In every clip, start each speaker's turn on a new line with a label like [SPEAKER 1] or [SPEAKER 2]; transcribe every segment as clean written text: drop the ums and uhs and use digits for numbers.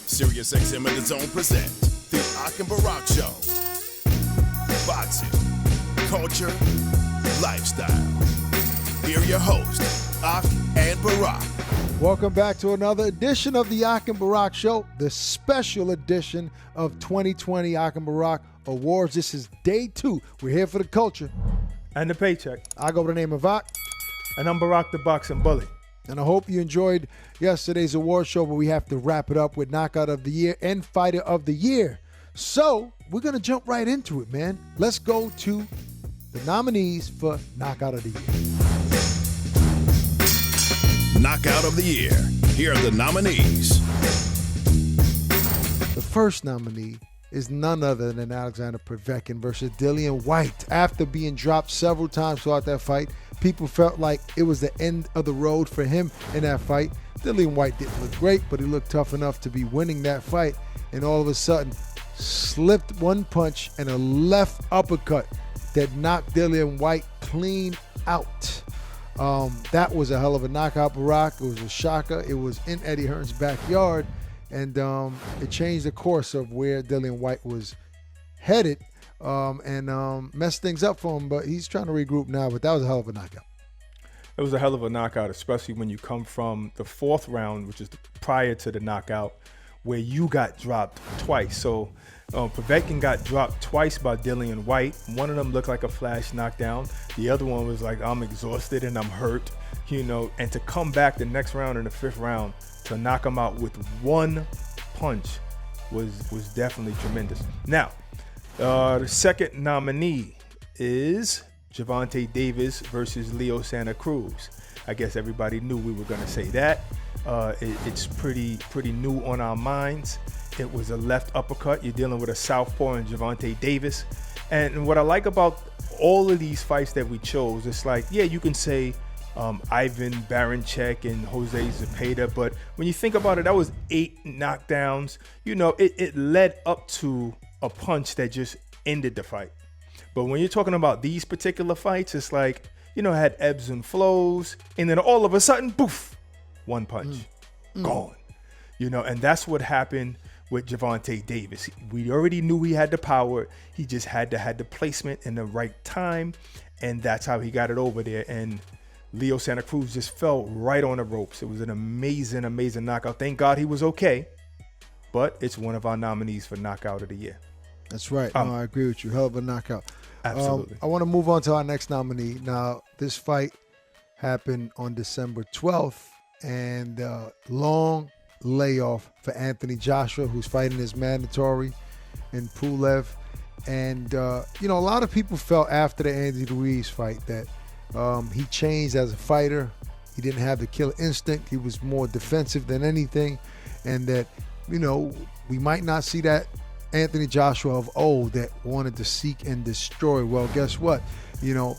[SPEAKER 1] Sirius XM and Dazn present the Ak and Barack Show. Boxing, culture, lifestyle. Here are your hosts, Ak and Barack.
[SPEAKER 2] Welcome back to another edition of the Ak and Barack Show, the special edition of 2020 Ak and Barack Awards. This is day 2. We're here for the culture.
[SPEAKER 3] And the paycheck.
[SPEAKER 2] I go by the name of Ak.
[SPEAKER 3] And I'm Barack the Boxing Bully.
[SPEAKER 2] And I hope you enjoyed yesterday's award show, but we have to wrap it up with Knockout of the Year and Fighter of the Year. So we're going to jump right into it, man. Let's go to the nominees for Knockout of the Year.
[SPEAKER 1] Knockout of the Year. Here are the nominees.
[SPEAKER 2] The first nominee is none other than Alexander Povetkin versus Dillian Whyte. After being dropped several times throughout that fight, people felt like it was the end of the road for him in that fight. Dillian Whyte didn't look great, but he looked tough enough to be winning that fight. And all of a sudden, slipped one punch and a left uppercut that knocked Dillian Whyte clean out. That was a hell of a knockout, Barack. It was a shocker. It was in Eddie Hearn's backyard. And it changed the course of where Dillian Whyte was headed and messed things up for him. But he's trying to regroup now. But that was a hell of a knockout.
[SPEAKER 3] It was a hell of a knockout, especially when you come from the fourth round, which is prior to the knockout, where you got dropped twice. So Povetkin got dropped twice by Dillian Whyte. One of them looked like a flash knockdown. The other one was like, I'm exhausted and I'm hurt, you know. And to come back the next round in the fifth round to knock him out with one punch was definitely tremendous. Now, the second nominee is Gervonta Davis versus Leo Santa Cruz. I guess everybody knew we were going to say that. It's pretty new on our minds. It was a left uppercut. You're dealing with a southpaw in Gervonta Davis. And what I like about all of these fights that we chose, it's like, yeah, you can say Ivan Baranchyk and Jose Zepeda, but when you think about it, that was 8 knockdowns. You know, it led up to a punch that just ended the fight. But when you're talking about these particular fights, it's like, you know, it had ebbs and flows, and then all of a sudden, poof, one punch, gone. You know, and that's what happened with Gervonta Davis. We already knew he had the power. He just had to have the placement in the right time, and that's how he got it over there. And Leo Santa Cruz just fell right on the ropes. It was an amazing, amazing knockout. Thank God he was okay, but it's one of our nominees for Knockout of the Year.
[SPEAKER 2] That's right. No, I agree with you. Hell of a knockout.
[SPEAKER 3] Absolutely.
[SPEAKER 2] I want to move on to our next nominee. Now, this fight happened on December 12th, and long layoff for Anthony Joshua, who's fighting his mandatory in Pulev. And, you know, a lot of people felt after the Andy Ruiz fight that he changed as a fighter. He didn't have the killer instinct. He was more defensive than anything. And that, you know, we might not see that Anthony Joshua of old that wanted to seek and destroy. Well, guess what? You know,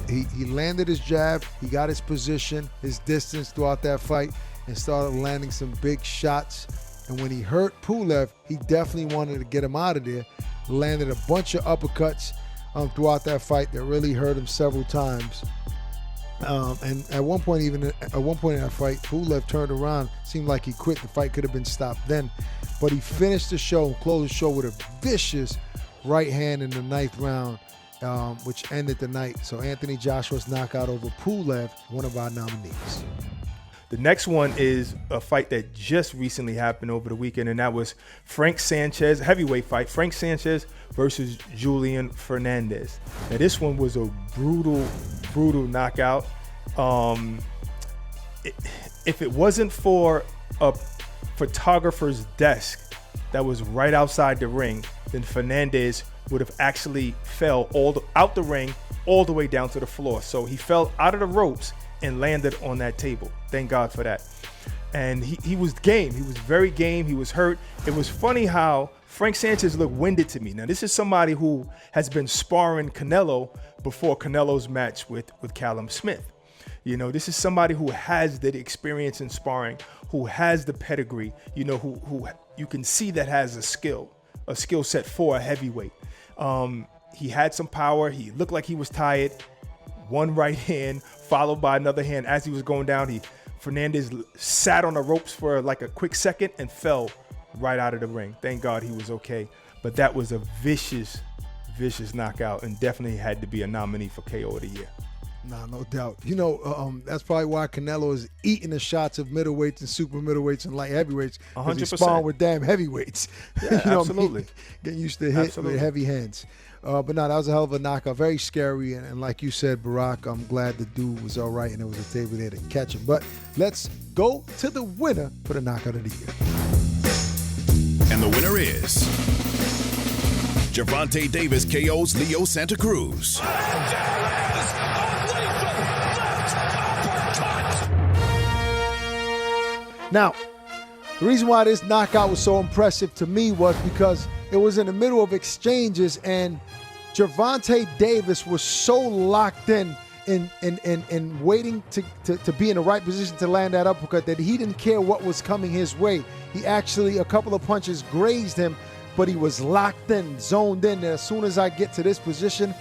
[SPEAKER 2] he landed his jab. He got his position, his distance throughout that fight, and started landing some big shots. And when he hurt Pulev, he definitely wanted to get him out of there. Landed a bunch of uppercuts throughout that fight that really hurt him several times. And at one point in that fight, Pulev turned around. Seemed like he quit. The fight could have been stopped then. But he finished the show and closed the show with a vicious right hand in the 9th round, which ended the night. So Anthony Joshua's knockout over Pulev, one of our nominees.
[SPEAKER 3] The next one is a fight that just recently happened over the weekend, and that was Frank Sanchez, heavyweight fight, Frank Sanchez versus Julian Fernandez. Now, this one was a brutal knockout. If it wasn't for a photographer's desk that was right outside the ring, then Fernandez would have actually fell out the ring all the way down to the floor. So he fell out of the ropes and landed on that table. Thank God for that. And he was game. He was very game. He was hurt. It was funny how Frank Sanchez looked winded to me. Now, this is somebody who has been sparring Canelo before Canelo's match with Callum Smith. You know, this is somebody who has the experience in sparring, who has the pedigree, you know, who you can see that has a skill set for a heavyweight. He had some power. He looked like he was tired. One right hand followed by another hand. As he was going down, Fernandez sat on the ropes for like a quick second and fell right out of the ring. Thank God he was okay. But that was a vicious knockout, and definitely had to be a nominee for KO of the year.
[SPEAKER 2] Nah, no doubt. You know, that's probably why Canelo is eating the shots of middleweights and super middleweights and light heavyweights.
[SPEAKER 3] 100%.
[SPEAKER 2] He spawned with damn heavyweights.
[SPEAKER 3] Yeah,
[SPEAKER 2] you know
[SPEAKER 3] absolutely.
[SPEAKER 2] What I mean? Getting used to hit with heavy hands. But no, that was a hell of a knockout. Very scary. And like you said, Barack, I'm glad the dude was all right and there was a table there to catch him. But let's go to the winner for the knockout of the year.
[SPEAKER 1] And the winner is Gervonta Davis KOs Leo Santa Cruz.
[SPEAKER 2] Now, the reason why this knockout was so impressive to me was because it was in the middle of exchanges and Gervonta Davis was so locked in waiting to be in the right position to land that uppercut that he didn't care what was coming his way. He actually, a couple of punches grazed him, but he was locked in, zoned in. And as soon as I get to this position,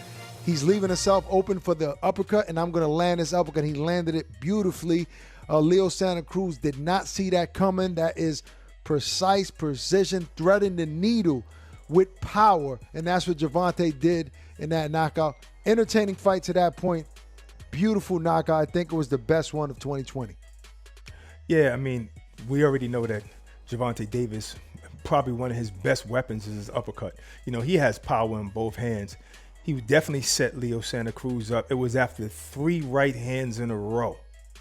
[SPEAKER 2] he's leaving himself open for the uppercut, and I'm going to land this uppercut. He landed it beautifully. Leo Santa Cruz did not see that coming. That is precise precision, threading the needle with power, and that's what Gervonta did in that knockout. Entertaining fight to that point. Beautiful knockout. I think it was the best one of 2020.
[SPEAKER 3] Yeah, I mean, we already know that Gervonta Davis, probably one of his best weapons is his uppercut. You know, he has power in both hands. He definitely set Leo Santa Cruz up. It was after 3 right hands in a row.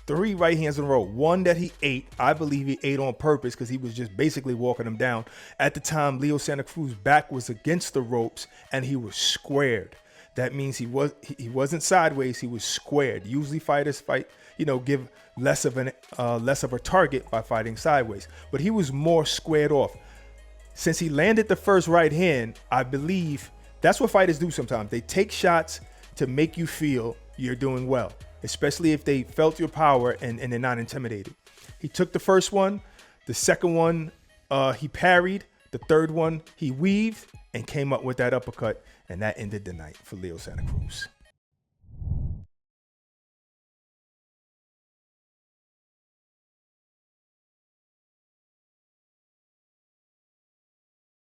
[SPEAKER 3] 3 right hands in a row. One that he ate. I believe he ate on purpose because he was just basically walking him down. At the time, Leo Santa Cruz's back was against the ropes and he was squared. That means he wasn't sideways. He was squared. Usually fighters give less of a target by fighting sideways, but he was more squared off. Since he landed the first right hand, I believe that's what fighters do sometimes. They take shots to make you feel you're doing well, especially if they felt your power and they're not intimidated. He took the first one. The second one, he parried. The third one, he weaved and came up with that uppercut, and that ended the night for Leo Santa Cruz.